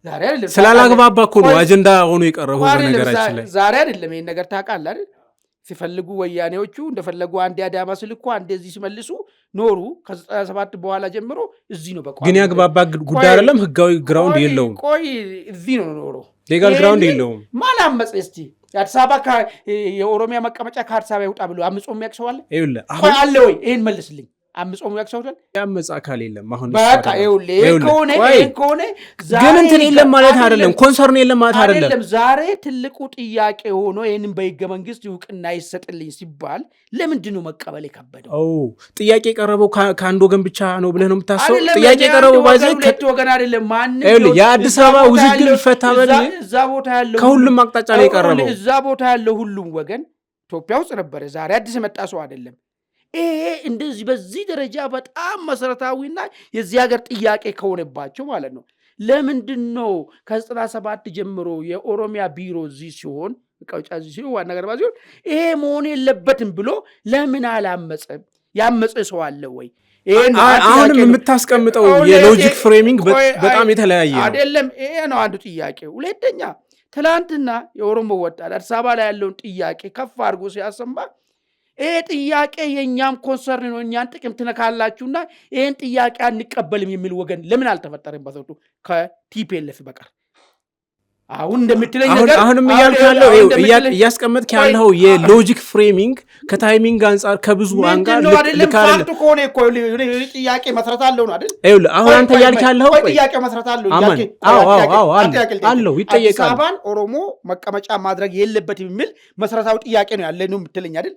ዛሬ አይደለም። ስላላግባባ እኮ ነው አጀንዳ ሆኖ የቀረበው በነገራችን ላይ። ዛሬ አይደለም ይሄን ነገር ታውቃለህ አይደል? ሲፈልጉ ወያኔዎቹ እንደፈለጉ አንዴ አዳማ ስልኩ አንዴ እዚህ ሲመልሱ ኖሩ። ከ97 በኋላ ጀምሮ እዚህ ነው። በቃ ግን ያግባባ ጉዳይ አይደለም። ህጋዊ ግራውንድ የለውም። ቆይ እዚህ ነው ኖሮ ሌጋል ግራውንድ የለውም። ማን አመጽ? እስቲ የአዲስ አበባ የኦሮሚያ መቀመጫ ከአዲስ አበባ ይውጣ ብሎ አምጾ የሚያውቅ ሰው አለ? ይኸውልህ አሁን አለ ወይ? ይሄን መልስልኝ። አምጾ የሚያውቅ ሰው አይደል? ያመጽ አካል የለም። አሁን በቃ ይኸውልህ ከሆነ ግን እንትን የለም ማለት አይደለም። ኮንሰርን የለም ማለት አይደለም። ዛሬ ትልቁ ጥያቄ ሆኖ ይሄንን በህገ መንግስት እውቅና ይሰጥልኝ ሲባል ለምንድን ነው መቀበል የከበደው? ጥያቄ የቀረበው ከአንድ ወገን ብቻ ነው ብለህ ነው የምታስበው? ጥያቄ የቀረበው ባይዘይ ከሁለት ወገን አይደለም። ማንም የአዲስ አበባ ውዝግብ ይፈታ በል እዛ ቦታ ያለው ከሁሉም አቅጣጫ ነው የቀረበው። እዛ ቦታ ያለው ሁሉም ወገን ኢትዮጵያ ውስጥ ነበረ። ዛሬ አዲስ የመጣ ሰው አይደለም። ይሄ እንደዚህ በዚህ ደረጃ በጣም መሰረታዊና የዚህ ሀገር ጥያቄ ከሆነባቸው ማለት ነው። ለምንድን ነው ከ97 ጀምሮ የኦሮሚያ ቢሮ እዚህ ሲሆን ቀውጫ እዚህ ሲሆን ዋና ነገር ሲሆን ይሄ መሆን የለበትም ብሎ ለምን አላመፀም? ያመፀ ሰው አለ ወይ? አሁንም የምታስቀምጠው የሎጂክ ፍሬሚንግ በጣም የተለያየ ነው አይደለም? ይሄ ነው አንዱ ጥያቄ። ሁለተኛ ትላንትና የኦሮሞ ወጣት አዲስ አበባ ላይ ያለውን ጥያቄ ከፍ አድርጎ ሲያሰማ ይሄ ጥያቄ የእኛም ኮንሰርን ነው፣ እኛን ጥቅም ትነካላችሁና ይህን ጥያቄ አንቀበልም የሚል ወገን ለምን አልተፈጠረም? በሰጡ ከቲፒኤልኤፍ በቀር አሁን እንደምትለኝ ነገር አሁንም እያስቀመጥክ ያለው የሎጂክ ፍሬሚንግ ከታይሚንግ አንጻር ከብዙ አንጋር ልካለ ከሆነ እኮ ጥያቄ መስራት አለው ነው አይደል? አሁን አንተ እያልክ ያለው ጥያቄ መስራት አለው አለው ይጠየቃል። አዲስ አበባን ኦሮሞ መቀመጫ ማድረግ የለበትም የሚል መሰረታዊ ጥያቄ ነው ያለ ነው የምትለኝ አይደል?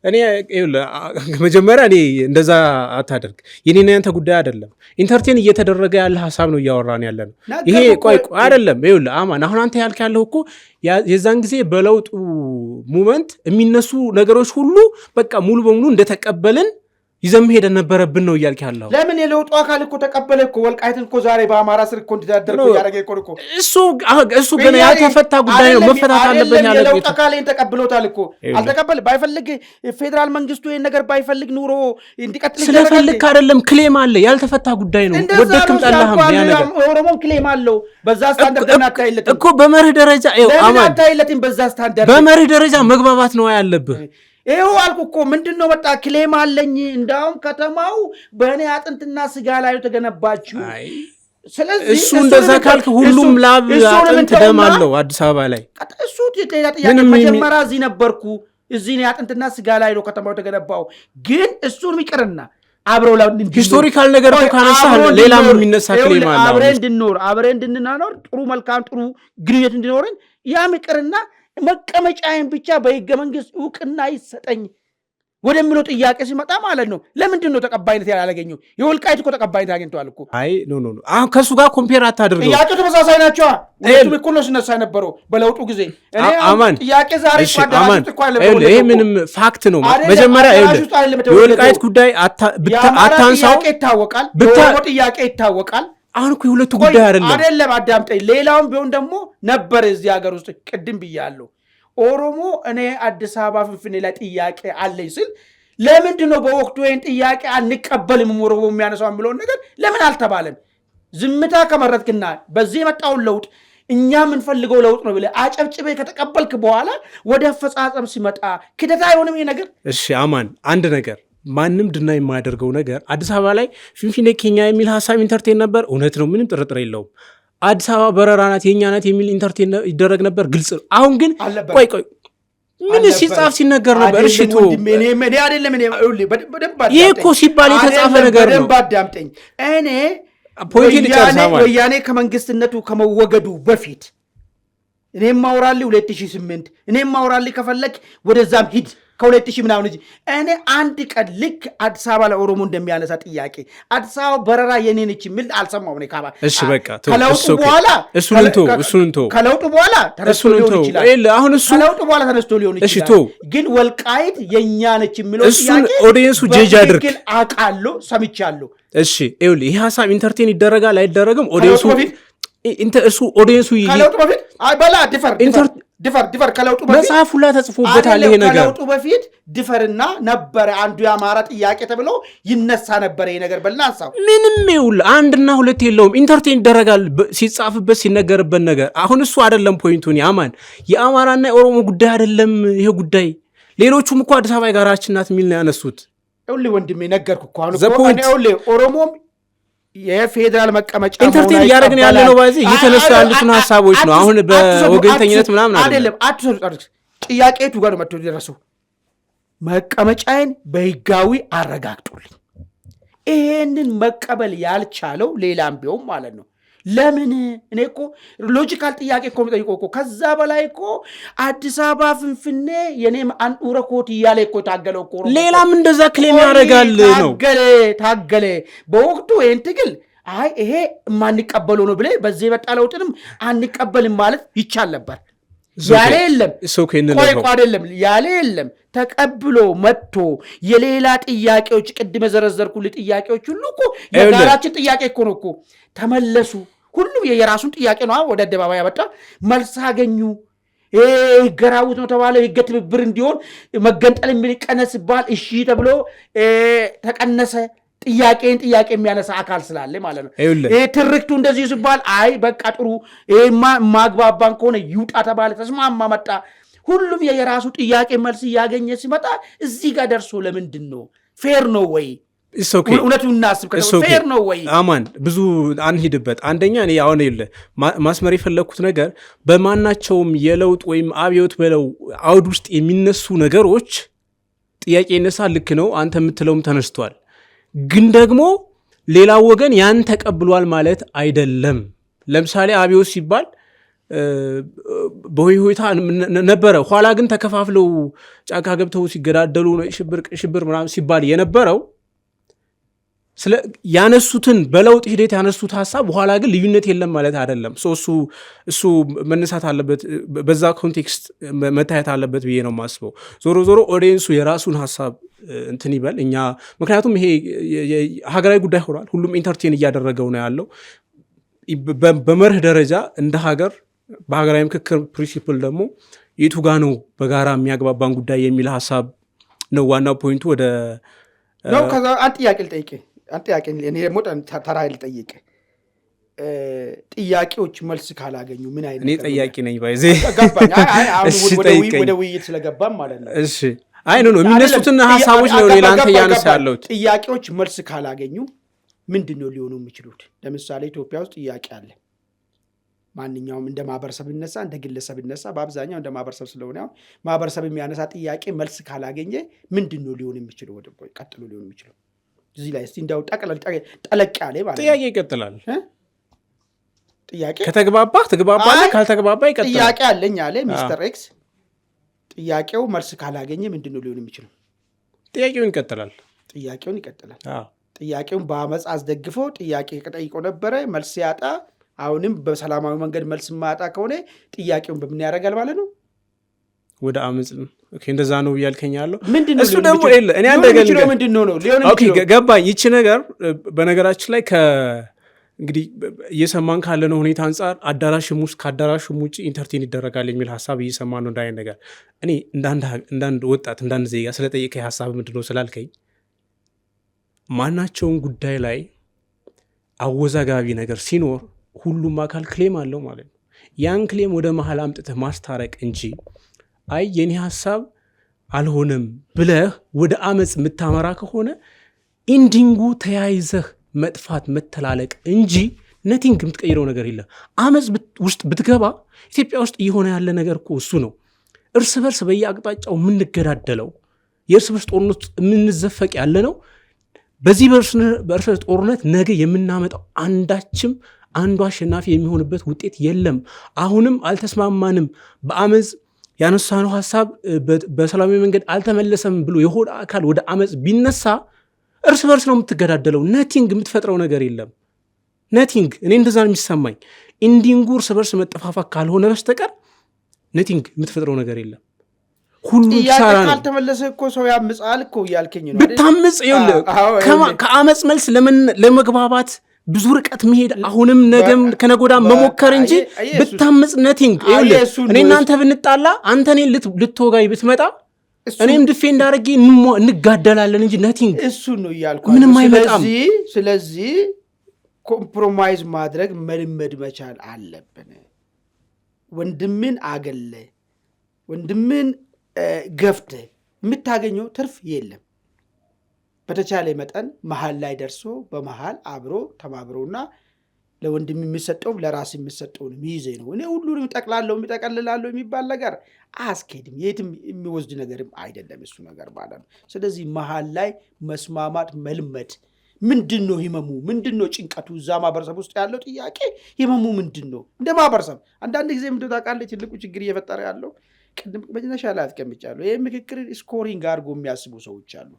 እኔ መጀመሪያ እኔ እንደዛ አታደርግ። የኔና ያንተ ጉዳይ አይደለም። ኢንተርቴን እየተደረገ ያለ ሀሳብ ነው እያወራን ያለ ነው። ይሄ ቆይ አይደለም። ይኸውልህ አማን አሁን አንተ ያልክ ያለው እኮ የዛን ጊዜ በለውጡ ሙመንት የሚነሱ ነገሮች ሁሉ በቃ ሙሉ በሙሉ እንደተቀበልን ይዘም ሄደ ነበረብን ነው እያልክ ያለው። ለምን የለውጡ አካል እኮ ተቀበለ እኮ ወልቃይትን እኮ ዛሬ በአማራ ስር እኮ እንዲዳደር እኮ ያደረገ እኮ እሱ ገና ያልተፈታ ጉዳይ ነው፣ መፈታት አለበት ያለ የለውጡ አካልን ተቀብሎታል እኮ። አልተቀበል ባይፈልግ ፌደራል መንግስቱ ይሄን ነገር ባይፈልግ ኑሮ እንዲቀጥል ስለፈልክ አይደለም። ክሌም አለ፣ ያልተፈታ ጉዳይ ነው። ወደክም ጠላህም ያ ነገር ኦሮሞም ክሌም አለው። በዛ ስታንዳርድ አታይለትም እኮ በመርህ ደረጃ አማን አታይለትም። በዛ ስታንዳርድ በመርህ ደረጃ መግባባት ነው ያለብህ። ይሄው አልኩ እኮ ምንድነው መጣ ክሌም አለኝ። እንዳውም ከተማው በእኔ አጥንትና ስጋ ላይ ተገነባችሁ። ስለዚህ እሱ እንደዛ ካልክ ሁሉም ላብ አጥንት ደም አለው አዲስ አበባ ላይ እሱ ሌላ ጥያቄ መጀመሪያ እዚህ ነበርኩ እዚህ ነው አጥንትና ስጋ ላይ ነው ከተማው የተገነባው ግን እሱን ይቅርና አብረው ሂስቶሪካል ነገር እኮ ካነሳ ሌላም የሚነሳ ክሌም አለ አብረን እንድንኖር ጥሩ መልካም ጥሩ ግንኙነት እንድኖርን ያም ይቅርና መቀመጫዬን ብቻ በህገ መንግስት ዕውቅና ይሰጠኝ ወደምለው ጥያቄ ሲመጣ ማለት ነው ለምንድን ነው ተቀባይነት ያላገኘው የወልቃይት እኮ ተቀባይነት አግኝቷል እኮ አይ ኖ አሁን ከሱ ጋር ኮምፔር አታድርገው ጥያቄው ተመሳሳይ ናቸው ሁለቱም እኮ ነው ሲነሳ ነበረው በለውጡ ጊዜ እኔ ጥያቄ ዛሬ ቋዳራችሁ እኮ አለ ይሄ ምንም ፋክት ነው መጀመሪያ የወልቃይት ጉዳይ አታንሳው ይታወቃል ጥያቄ ይታወቃል አሁን እኮ የሁለቱ ጉዳይ አይደለም አዳምጠኝ ሌላውም ቢሆን ደግሞ ነበር እዚህ ሀገር ውስጥ ቅድም ብያለሁ ኦሮሞ እኔ አዲስ አበባ ፍንፍኔ ላይ ጥያቄ አለኝ ስል ለምንድን ነው በወቅቱ ይሄን ጥያቄ አንቀበልም ኦሮሞ የሚያነሳው የሚለውን ነገር ለምን አልተባለም ዝምታ ከመረጥክና በዚህ የመጣውን ለውጥ እኛ የምንፈልገው ለውጥ ነው ብለህ አጨብጭቤ ከተቀበልክ በኋላ ወደ አፈጻጸም ሲመጣ ክደት አይሆንም ይሄ ነገር እሺ አማን አንድ ነገር ማንም ድና የማያደርገው ነገር አዲስ አበባ ላይ ፍንፍኔ ኬኛ የሚል ሐሳብ ኢንተርቴን ነበር እውነት ነው ምንም ጥርጥር የለውም አዲስ አበባ በረራ ናት የኛ ናት የሚል ኢንተርቴን ይደረግ ነበር ግልጽ ነው አሁን ግን ቆይ ምን ሲጻፍ ሲነገር ነበር እሺ ቶ እኔ አይደለም እኔ ይሄ እኮ ሲባል የተጻፈ ነገር ነው ባዳምጠኝ እኔ ወያኔ ከመንግስትነቱ ከመወገዱ በፊት እኔም ማውራልኝ 2008 እኔም ማውራልኝ ከፈለክ ወደዛም ሂድ ከ2000 ምናምን እንጂ እኔ አንድ ቀን ልክ አዲስ አበባ ለኦሮሞ እንደሚያነሳ ጥያቄ አዲስ አበባ በረራ የኔ ነች የሚል አልሰማሁም እኔ ካባ እሺ በቃ ከለውጡ በኋላ ከለውጡ በኋላ ተነስቶ ሊሆን ይችላል አሁን እሱ ከለውጡ በኋላ ተነስቶ ሊሆን ይችላል ግን ወልቃይት የኛ ነች የሚለው ጥያቄ ኦዲየንሱ ጀጅ አድርግ አቃሎ ሰምቻለሁ እሺ ይኸውልህ ይሄ ሐሳብ ኢንተርቴን ይደረጋል አይደረግም ኦዲየንሱ እሱ ኦዲየንሱ ከለውጡ በፊት አይ በላ ድፈር ከለውጡ በፊት መጽሐፍ ሁላ ተጽፎበታል ይሄ ነገር ከለውጡ በፊት ድፈርና ነበር አንዱ የአማራ ጥያቄ ተብሎ ይነሳ ነበር ይሄ ነገር በልና አንሳው ምንም ይውል አንድና ሁለት የለውም ኢንተርቴን ይደረጋል ሲጻፍበት ሲነገርበት ነገር አሁን እሱ አይደለም ፖይንቱን ያማን የአማራና የኦሮሞ ጉዳይ አይደለም ይሄ ጉዳይ ሌሎቹም እኮ አዲስ አበባ ጋራችን ናት የሚል ነው ያነሱት ይውል ወንድሜ ነገርኩ እኮ አሁን እኮ እኔ ይውል ኦሮሞም የፌደራል መቀመጫ ኢንተርቴን ያደረግን ያለ ነው ባይዚ እየተነሱ ያሉትን ሐሳቦች ነው አሁን በወገንተኝነት ምናምን አይደለም አትሰሩ ጥያቄቱ ጋር መጥቶ ደረሰው መቀመጫዬን በህጋዊ አረጋግጡልኝ ይሄንን መቀበል ያልቻለው ሌላም ቢሆን ማለት ነው ለምን እኔ እኮ ሎጂካል ጥያቄ እኮ መጠይቆ እኮ ከዛ በላይ እኮ አዲስ አበባ ፍንፍኔ የኔም አንዱረ ኮት ይያለ እኮ ታገለው እኮ ሌላም እንደዛ ክሌም ያደርጋል ነው ታገለ በወቅቱ ይሄን ትግል አይ ይሄ ማንቀበለው ነው ብለ በዚህ የመጣ ለውጥንም አንቀበልም ማለት ይቻል ነበር ያለ የለም ቆይ አይደለም ያለ የለም ተቀብሎ መጥቶ የሌላ ጥያቄዎች ቅድመ ዘረዘርኩልህ ጥያቄዎች ሁሉ እኮ የጋራችን ጥያቄ እኮ ነው እኮ ተመለሱ ሁሉም የራሱን ጥያቄ ነው ወደ አደባባይ ያመጣ መልስ አገኙ ገራውት ነው ተባለ ህገ ትብብር እንዲሆን መገንጠል የሚቀነስ ባል እሺ ተብሎ ተቀነሰ ጥያቄን ጥያቄ የሚያነሳ አካል ስላለ ማለት ነው ትርክቱ እንደዚህ ሲባል አይ በቃ ጥሩ ማግባባን ከሆነ ይውጣ ተባለ ተስማማ መጣ ሁሉም የራሱ ጥያቄ መልስ ያገኘ ሲመጣ እዚህ ጋር ደርሶ ለምንድን ነው ፌር ነው ወይ እውነቱን እናስብ ፌር ነው ወይ አማን ብዙ አንሂድበት አንደኛ እኔ አሁን ማስመር የፈለኩት ነገር በማናቸውም የለውጥ ወይም አብዮት በለው አውድ ውስጥ የሚነሱ ነገሮች ጥያቄ ይነሳ ልክ ነው አንተ የምትለውም ተነስቷል ግን ደግሞ ሌላ ወገን ያን ተቀብሏል ማለት አይደለም ለምሳሌ አብዮት ሲባል በሆይታ ነበረ ኋላ ግን ተከፋፍለው ጫካ ገብተው ሲገዳደሉ ሽብር ምናምን ሲባል የነበረው ስለ ያነሱትን በለውጥ ሂደት ያነሱት ሐሳብ ኋላ ግን ልዩነት የለም ማለት አይደለም እሱ መነሳት አለበት በዛ ኮንቴክስት መታየት አለበት ብዬ ነው የማስበው ዞሮ ኦዲየንሱ የራሱን ሐሳብ እንትን ይበል እኛ ምክንያቱም ይሄ ሀገራዊ ጉዳይ ሆኗል ሁሉም ኢንተርቴን እያደረገው ነው ያለው በመርህ ደረጃ እንደ ሀገር በሀገራዊ ምክክር ፕሪንሲፕል ደግሞ የቱ ጋ ነው በጋራ የሚያግባባን ጉዳይ የሚል ሐሳብ ነው ዋናው ፖይንቱ ወደ ነው ከዛ አንድ ጥያቄ ልጠይቅ አንተ ያቀኝ እኔ ደግሞ ተራይ ልጠይቅ ጥያቄዎች መልስ ካላገኙ ምን አይነት እኔ ጥያቄ ነኝ ባይዜ ገባኝ አይ አሁን ወደ ውይይት ስለገባም ማለት ነው እሺ አይ ነው የሚነሱትን ሐሳቦች ነው ሌላ አንተ ያነሳ ያለው ጥያቄዎች መልስ ካላገኙ ምንድን ነው ሊሆኑ የሚችሉት? ለምሳሌ ኢትዮጵያ ውስጥ ጥያቄ አለ። ማንኛውም እንደ ማህበረሰብ ይነሳ እንደ ግለሰብ ይነሳ፣ በአብዛኛው እንደ ማህበረሰብ ስለሆነ ማህበረሰብ የሚያነሳ ጥያቄ መልስ ካላገኘ ምንድን ነው ሊሆን የሚችለው? ወደ ቀጥሎ ሊሆን የሚችለው እዚህ ላይ እስቲ እንዳው ጠለቅ ያለ ማለት ጥያቄ ይቀጥላል። ጥያቄ ከተግባባህ ትግባባለህ፣ ካልተግባባ ይቀጥላል። ጥያቄ አለኝ አለ ሚስተር ኤክስ። ጥያቄው መልስ ካላገኘ ምንድን ነው ሊሆን የሚችለው? ጥያቄውን ይቀጥላል። ጥያቄውን በአመፅ አስደግፎ ጥያቄ ጠይቆ ነበረ፣ መልስ ያጣ፣ አሁንም በሰላማዊ መንገድ መልስ ማጣ ከሆነ ጥያቄውን በምን ያደርጋል ማለት ነው? ወደ አመፅ። እንደዛ ነው እያልከኝ ያለው እሱ ደግሞ እኔ ገባኝ። ይቺ ነገር በነገራችን ላይ እንግዲህ እየሰማን ካለነው ሁኔታ አንጻር አዳራሽም ውስጥ ከአዳራሽም ውጭ ኢንተርቴን ይደረጋል የሚል ሀሳብ እየሰማን ነው። እንዳይነት ነገር እኔ እንዳንድ ወጣት እንዳንድ ዜጋ ስለጠየቀኝ ሀሳብ ምንድን ነው ስላልከኝ፣ ማናቸውን ጉዳይ ላይ አወዛጋቢ ነገር ሲኖር ሁሉም አካል ክሌም አለው ማለት ነው። ያን ክሌም ወደ መሀል አምጥተህ ማስታረቅ እንጂ አይ የኔ ሀሳብ አልሆነም ብለህ ወደ አመፅ የምታመራ ከሆነ ኢንዲንጉ ተያይዘህ መጥፋት መተላለቅ እንጂ ነቲንግ የምትቀይረው ነገር የለም። አመፅ ውስጥ ብትገባ ኢትዮጵያ ውስጥ እየሆነ ያለ ነገር እኮ እሱ ነው። እርስ በርስ በየአቅጣጫው የምንገዳደለው፣ የእርስ በርስ ጦርነት የምንዘፈቅ ያለ ነው። በዚህ በእርስ በርስ ጦርነት ነገ የምናመጣው አንዱ አሸናፊ የሚሆንበት ውጤት የለም። አሁንም አልተስማማንም፣ በአመፅ ያነሳነው ሀሳብ በሰላማዊ መንገድ አልተመለሰም ብሎ የሆነ አካል ወደ አመፅ ቢነሳ እርስ በርስ ነው የምትገዳደለው። ነቲንግ የምትፈጥረው ነገር የለም። ነቲንግ እኔ እንደዛ ነው የሚሰማኝ። ኢንዲንጉ እርስ በርስ መጠፋፋት ካልሆነ በስተቀር ነቲንግ የምትፈጥረው ነገር የለም። ሁሉ ሳራ ነው። ካልተመለሰ እኮ ሰው ያምጻል እኮ እያልከኝ ነው። ብታምጽ ከአመፅ መልስ ለመግባባት ብዙ ርቀት መሄድ አሁንም ነገም ከነጎዳ መሞከር እንጂ ብታምጽ ነቲንግ። እኔ እናንተ ብንጣላ አንተ እኔን ልትወጋይ ብትመጣ እኔም ድፌ እንዳረጊ እንጋደላለን እንጂ ነቲንግ። እሱን ነው እያልኩ ምንም አይመጣም። ስለዚህ ኮምፕሮማይዝ ማድረግ መልመድ መቻል አለብን። ወንድምን አገለ ወንድምን ገፍተ የምታገኘው ትርፍ የለም። በተቻለ መጠን መሀል ላይ ደርሶ በመሀል አብሮ ተባብሮና ለወንድም የሚሰጠውም ለራስ የሚሰጠውን ሚይዘ ነው። እኔ ሁሉንም ጠቅላለሁ የሚጠቀልላለሁ የሚባል ነገር አያስኬድም። የትም የሚወስድ ነገርም አይደለም እሱ ነገር ማለት ነው። ስለዚህ መሀል ላይ መስማማት መልመድ። ምንድን ነው ህመሙ? ምንድን ነው ጭንቀቱ? እዛ ማህበረሰብ ውስጥ ያለው ጥያቄ ህመሙ ምንድን ነው? እንደ ማህበረሰብ አንዳንድ ጊዜ ምንድን ታውቃለህ ትልቁ ችግር እየፈጠረ ያለው ቅድም መነሻ ላይ አስቀምጫለሁ። ይህ ምክክር ስኮሪንግ አድርጎ የሚያስቡ ሰዎች አሉ።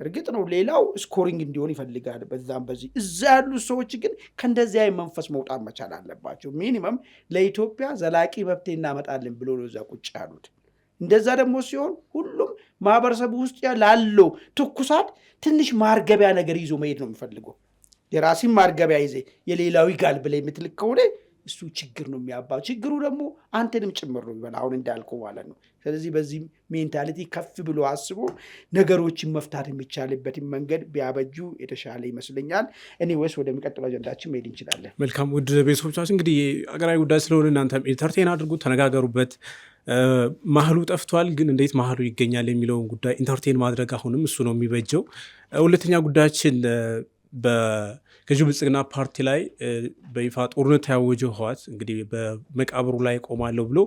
እርግጥ ነው ሌላው ስኮሪንግ እንዲሆን ይፈልጋል በዛም በዚህ። እዛ ያሉት ሰዎች ግን ከእንደዚያ መንፈስ መውጣት መቻል አለባቸው። ሚኒመም ለኢትዮጵያ ዘላቂ መፍትሄ እናመጣለን ብሎ ነው እዛ ቁጭ ያሉት። እንደዛ ደግሞ ሲሆን ሁሉም ማህበረሰቡ ውስጥ ላለው ትኩሳት ትንሽ ማርገቢያ ነገር ይዞ መሄድ ነው የሚፈልገው። የራሲን ማርገቢያ ይዜ የሌላዊ ጋል ብለ የምትልክ ከሆነ እሱ ችግር ነው የሚያባው። ችግሩ ደግሞ አንተንም ጭምር ነው ይበል አሁን እንዳልከው ማለት ነው። ስለዚህ በዚህ ሜንታሊቲ ከፍ ብሎ አስቦ ነገሮችን መፍታት የሚቻልበትን መንገድ ቢያበጁ የተሻለ ይመስለኛል። እኔወይስ ወደሚቀጥለው አጀንዳችን መሄድ እንችላለን? መልካም ውድ ቤተሰቦቻችን፣ እንግዲህ አገራዊ ጉዳይ ስለሆነ እናንተም ኢንተርቴን አድርጉ፣ ተነጋገሩበት። ማህሉ ጠፍቷል፣ ግን እንዴት ማህሉ ይገኛል የሚለውን ጉዳይ ኢንተርቴን ማድረግ አሁንም እሱ ነው የሚበጀው። ሁለተኛ ጉዳያችን በገዢው ብልጽግና ፓርቲ ላይ በይፋ ጦርነት ያወጀው ህወሓት እንግዲህ በመቃብሩ ላይ ቆማለሁ ብሎ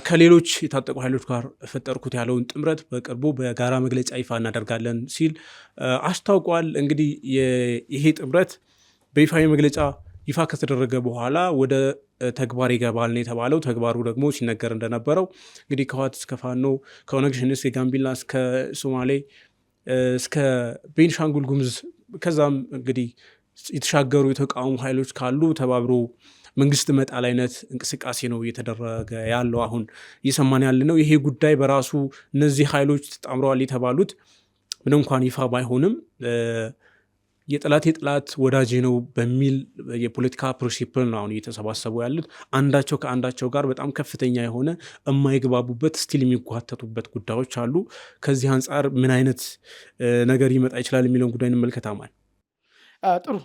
ከሌሎች የታጠቁ ኃይሎች ጋር ፈጠርኩት ያለውን ጥምረት በቅርቡ በጋራ መግለጫ ይፋ እናደርጋለን ሲል አስታውቋል። እንግዲህ ይሄ ጥምረት በይፋዊ መግለጫ ይፋ ከተደረገ በኋላ ወደ ተግባር ይገባል ነው የተባለው። ተግባሩ ደግሞ ሲነገር እንደነበረው እንግዲህ ከህወሓት እስከ ፋኖ፣ ከኦነግ ሸኔ እስከ ጋምቤላ፣ እስከ ሶማሌ፣ እስከ ቤንሻንጉል ጉሙዝ ከዛም እንግዲህ የተሻገሩ የተቃውሙ ኃይሎች ካሉ ተባብሮ መንግስት መጣል አይነት እንቅስቃሴ ነው እየተደረገ ያለው። አሁን እየሰማን ያለ ነው። ይሄ ጉዳይ በራሱ እነዚህ ኃይሎች ተጣምረዋል የተባሉት ምን እንኳን ይፋ ባይሆንም የጠላት ወዳጅ ነው በሚል የፖለቲካ ፕሪንሲፕል ነው አሁን እየተሰባሰቡ ያሉት። አንዳቸው ከአንዳቸው ጋር በጣም ከፍተኛ የሆነ የማይግባቡበት ስቲል የሚጓተቱበት ጉዳዮች አሉ። ከዚህ አንጻር ምን አይነት ነገር ይመጣ ይችላል የሚለውን ጉዳይ እንመልከታማል። ጥሩ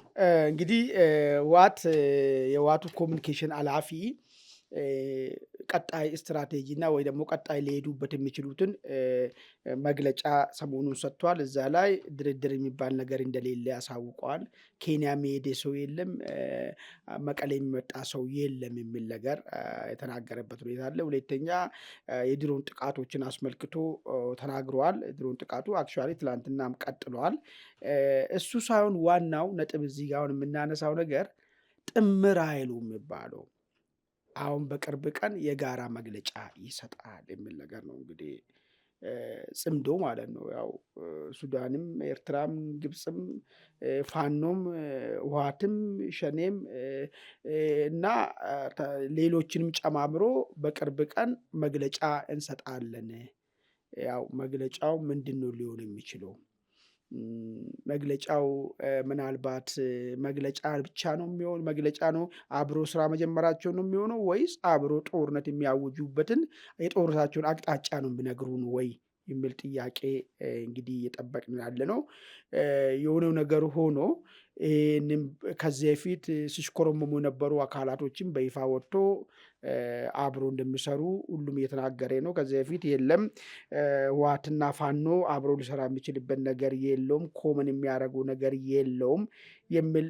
እንግዲህ የዋቱ ኮሚኒኬሽን ኃላፊ ቀጣይ ስትራቴጂ እና ወይ ደግሞ ቀጣይ ሊሄዱበት የሚችሉትን መግለጫ ሰሞኑን ሰጥቷል። እዛ ላይ ድርድር የሚባል ነገር እንደሌለ ያሳውቀዋል። ኬንያ የሚሄድ ሰው የለም፣ መቀሌ የሚመጣ ሰው የለም የሚል ነገር የተናገረበት ሁኔታ አለ። ሁለተኛ የድሮን ጥቃቶችን አስመልክቶ ተናግረዋል። ድሮን ጥቃቱ አክቹዋሊ ትላንትናም ቀጥለዋል። እሱ ሳይሆን ዋናው ነጥብ እዚህ ጋር አሁን የምናነሳው ነገር ጥምር ኃይሉ የሚባለው አሁን በቅርብ ቀን የጋራ መግለጫ ይሰጣል የሚል ነገር ነው። እንግዲህ ጽምዶ ማለት ነው። ያው ሱዳንም፣ ኤርትራም፣ ግብፅም፣ ፋኖም፣ ህወሓትም፣ ሸኔም እና ሌሎችንም ጨማምሮ በቅርብ ቀን መግለጫ እንሰጣለን። ያው መግለጫው ምንድን ነው ሊሆን የሚችለው? መግለጫው ምናልባት መግለጫ ብቻ ነው የሚሆን? መግለጫ ነው አብሮ ስራ መጀመራቸው ነው የሚሆነው? ወይስ አብሮ ጦርነት የሚያውጁበትን የጦርነታቸውን አቅጣጫ ነው የሚነግሩን ወይ የሚል ጥያቄ እንግዲህ እየጠበቅን ያለ ነው። የሆነው ነገር ሆኖ ይህንም ከዚህ በፊት ሲሽኮረመሙ የነበሩ አካላቶችም በይፋ ወጥቶ አብሮ እንደሚሰሩ ሁሉም እየተናገረ ነው። ከዚህ በፊት የለም ህወሓትና ፋኖ አብሮ ሊሰራ የሚችልበት ነገር የለውም፣ ኮመን የሚያደርጉ ነገር የለውም የሚል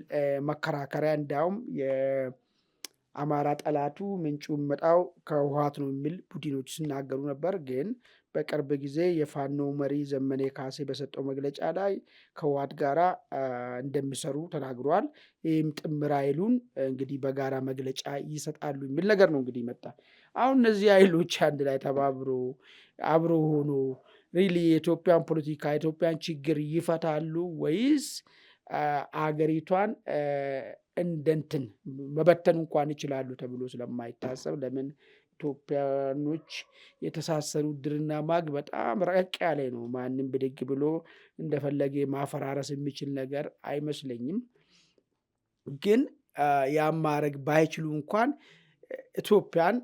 መከራከሪያ እንዲያውም የአማራ ጠላቱ ምንጩ የሚመጣው ከህወሓት ነው የሚል ቡድኖች ሲናገሩ ነበር። ግን በቅርብ ጊዜ የፋኖ መሪ ዘመነ ካሴ በሰጠው መግለጫ ላይ ከህወሓት ጋራ እንደሚሰሩ ተናግሯል። ይህም ጥምር ኃይሉን እንግዲህ በጋራ መግለጫ ይሰጣሉ የሚል ነገር ነው እንግዲህ መጣ። አሁን እነዚህ ኃይሎች አንድ ላይ ተባብሮ አብሮ ሆኖ ሪሊ የኢትዮጵያን ፖለቲካ የኢትዮጵያን ችግር ይፈታሉ ወይስ አገሪቷን እንደንትን መበተን እንኳን ይችላሉ ተብሎ ስለማይታሰብ ለምን ኢትዮጵያኖች የተሳሰሩ ድርና ማግ በጣም ረቀቅ ያለ ነው። ማንም ብድግ ብሎ እንደፈለገ ማፈራረስ የሚችል ነገር አይመስለኝም። ግን ያም ማድረግ ባይችሉ እንኳን ኢትዮጵያን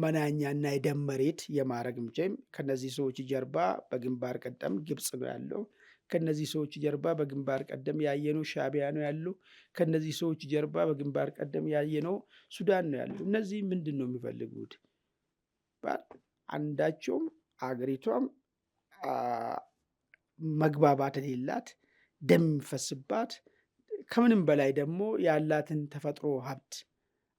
መናኛና የደም መሬት የማድረግ ምችም ከነዚህ ሰዎች ጀርባ በግንባር ቀደም ግብፅ ነው ያለው። ከነዚህ ሰዎች ጀርባ በግንባር ቀደም ያየነው ሻዕቢያ ነው ያለው። ከነዚህ ሰዎች ጀርባ በግንባር ቀደም ያየነው ሱዳን ነው ያለው። እነዚህ ምንድን ነው የሚፈልጉት? አንዳቸውም አገሪቷም መግባባት የሌላት ደም የሚፈስባት ከምንም በላይ ደግሞ ያላትን ተፈጥሮ ሀብት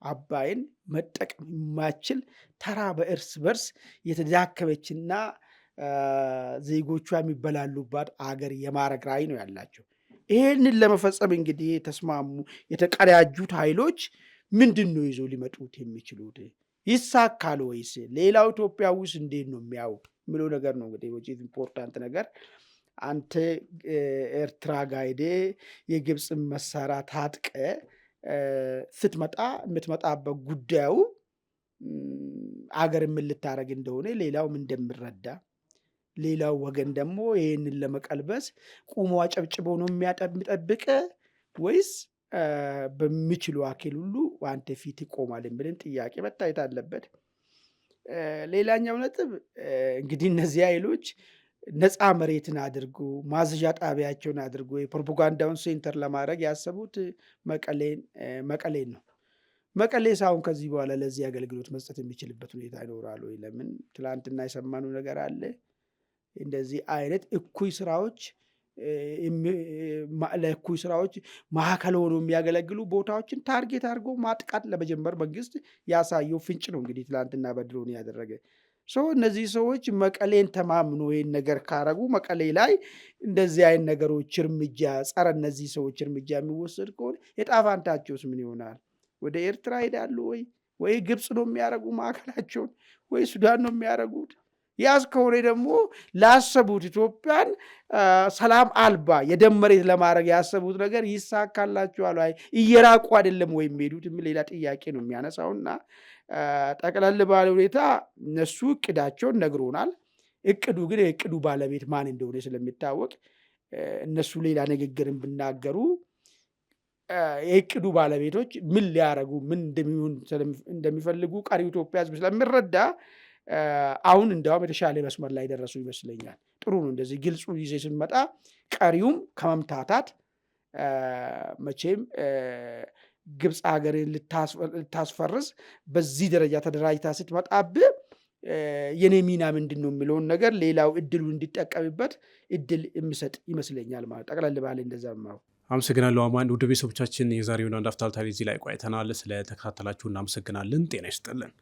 አባይን መጠቀም የማችል ተራ በእርስ በርስ የተዳከመችና ዜጎቿ የሚበላሉባት አገር የማድረግ ራዕይ ነው ያላቸው። ይሄንን ለመፈጸም እንግዲህ የተስማሙ የተቀዳጁት ኃይሎች ምንድን ነው ይዞ ሊመጡት የሚችሉት? ይሳካል ወይስ? ሌላው ኢትዮጵያ ውስጥ እንዴት ነው የሚያው የሚለው ነገር ነው እንግዲህ ወጪ ኢምፖርታንት ነገር። አንተ ኤርትራ ጋይዴ የግብፅን መሳሪያ ታጥቀ ስትመጣ የምትመጣበት ጉዳዩ አገር ምን ልታደርግ እንደሆነ ሌላው ምን እንደምረዳ፣ ሌላው ወገን ደግሞ ይህንን ለመቀልበስ ቁሞ አጨብጭቦ ነው የሚጠብቅ ወይስ በሚችሉ አኬል ሁሉ አንተ ፊት ይቆማል የሚልን ጥያቄ መታየት አለበት። ሌላኛው ነጥብ እንግዲህ እነዚህ ኃይሎች ነፃ መሬትን አድርጎ ማዘዣ ጣቢያቸውን አድርጎ የፕሮፓጋንዳውን ሴንተር ለማድረግ ያሰቡት መቀሌን ነው። መቀሌ ሳሁን ከዚህ በኋላ ለዚህ አገልግሎት መስጠት የሚችልበት ሁኔታ ይኖራል ወይ? ለምን ትላንትና የሰማነው ነገር አለ። እንደዚህ አይነት እኩይ ስራዎች ለእኩይ ስራዎች ማዕከል ሆኖ የሚያገለግሉ ቦታዎችን ታርጌት አድርጎ ማጥቃት ለመጀመር መንግስት ያሳየው ፍንጭ ነው እንግዲህ ትላንትና በድሮን ያደረገ ሰው። እነዚህ ሰዎች መቀሌን ተማምኖ ይህን ነገር ካረጉ መቀሌ ላይ እንደዚህ አይነት ነገሮች እርምጃ ጸረ እነዚህ ሰዎች እርምጃ የሚወሰድ ከሆነ የጣፋንታቸውስ ምን ይሆናል? ወደ ኤርትራ ሄዳሉ ወይ ግብፅ ነው የሚያደርጉ ማዕከላቸውን፣ ወይ ሱዳን ነው የሚያደርጉት? ያዝ ከሆነ ደግሞ ላሰቡት ኢትዮጵያን ሰላም አልባ የደም መሬት ለማድረግ ያሰቡት ነገር ይሳካላቸዋል? እየራቁ አይደለም ወይ የሚሄዱት? ሌላ ጥያቄ ነው የሚያነሳውና ጠቅለል ባለ ሁኔታ እነሱ እቅዳቸውን ነግሮናል። እቅዱ ግን የእቅዱ ባለቤት ማን እንደሆነ ስለሚታወቅ እነሱ ሌላ ንግግርን ብናገሩ የእቅዱ ባለቤቶች ምን ሊያረጉ ምን እንደሚፈልጉ ቀሪው ኢትዮጵያ ሕዝብ ስለሚረዳ አሁን እንዲያውም የተሻለ መስመር ላይ ደረሱ ይመስለኛል። ጥሩ ነው እንደዚህ ግልጹ ጊዜ ስንመጣ ቀሪውም ከመምታታት መቼም ግብፅ ሀገርን ልታስፈርስ በዚህ ደረጃ ተደራጅታ ስትመጣብህ የኔ ሚና ምንድን ነው የሚለውን ነገር ሌላው እድሉ እንዲጠቀምበት እድል የሚሰጥ ይመስለኛል ማለት ጠቅለል ባለ እንደዛ ነው። አመሰግናለሁ አማን። ውድ ቤተሰቦቻችን የዛሬውን አንድ አፍታ ታሪክ እዚህ ላይ ቆይተናል። ስለተከታተላችሁ እናመሰግናለን። ጤና ይስጥልን።